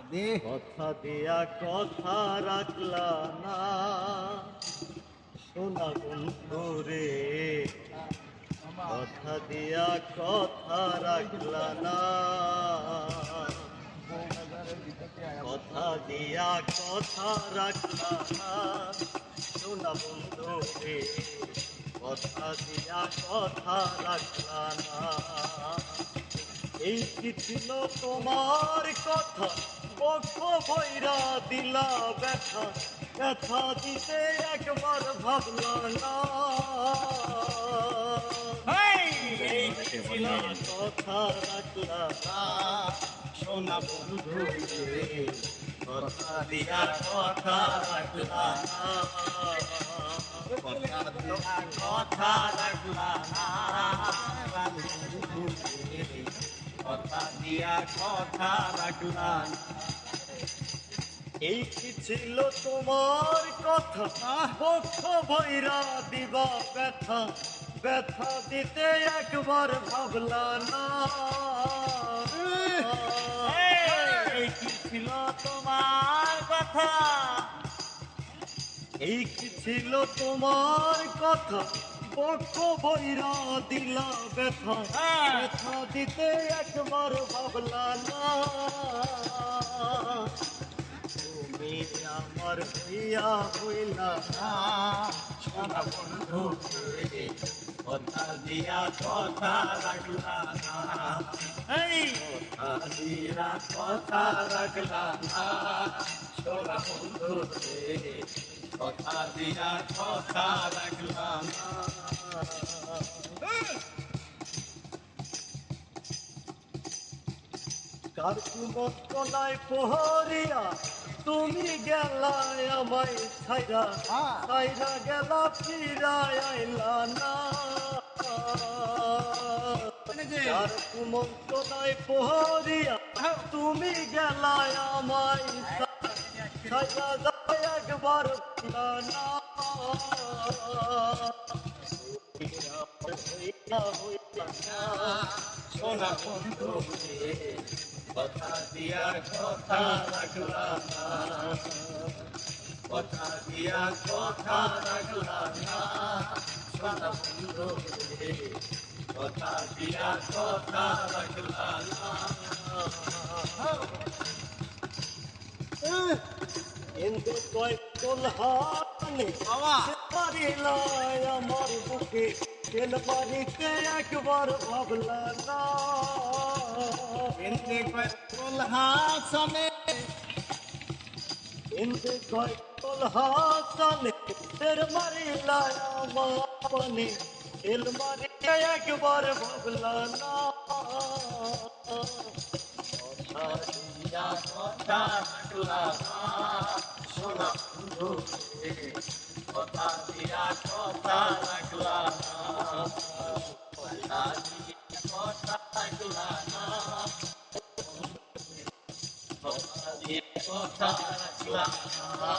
কথা দিয়া কথা রাখলা না সোনা বন্ধু রে, কথা দিয়া কথা রাখলা না, কথা দিয়া কথা রাখলা না সোনা বন্ধু রে, কথা দিয়া কথা রাখলা না। এই কি ছিল তোমার কথা, বক্ষ ভৈরা দিলা ব্যথা, ব্যথা দিতে একবার ভাবলা না। এই কি ছিল কথা রাখলা না সোনা বন্ধু রে, কথা দিয়া কথা রাখলা না, কথা দিয়া কথা রাখলা না, কথা দিয়া কথা রাখলা না। এই কি ছিল তোমার কথা, বক্ষ ভৈরা দিবা ব্যথা, ব্যথা দিতে একবার ভাবলা না। এই কি ছিল তোমার কথা, এই কি ছিল তোমার কথা, বক্ষ ভৈরা দিলা ব্যথা, ব্যথা দিতে একবার ভাবলা না। তুমি আমার হইয়া হইলা না সোনা বন্ধু রে, কথা দিয়া কথা রাখলা না, কথা দিয়া কথা রাখলা না সোনা বন্ধু রে, কথা দিয়া কথা রাখলা না। কার কুমতলায় পহরিয়া তুমি গেলায় আমায় ছাইরা, ছাইরা গেলা ফিরায় আইলা না। কার কুমতলায় পহরিয়া তুমি গেলায় আমায় ছাইরা যায় একবার ফিরা না। সোনা বন্ধু রে, কথা দিয়া কথা রাখলা না, কথা দিয়া কথা রাখলা না সোনা বন্ধু রে, কথা দিয়া কথা রাখলা না। কিন্তু কয়েকল হাতে পারিলায় আমার বুকে, তেল বাড়িতে একবার ভাবলা না। কিন্তু কয়েকল হাসনে, কিন্তু কয়েকল হাসনে তেল মারিলায় আমার পানে, তেল মারিতে একবার ভাবলা না। কথা দিয়া কথা রাখলা না সোনা বন্ধু রে, কথা দিয়া কথা রাখলা না, কথা দিয়া কথা রাখলা না, কথা দিয়া কথা রাখলা না।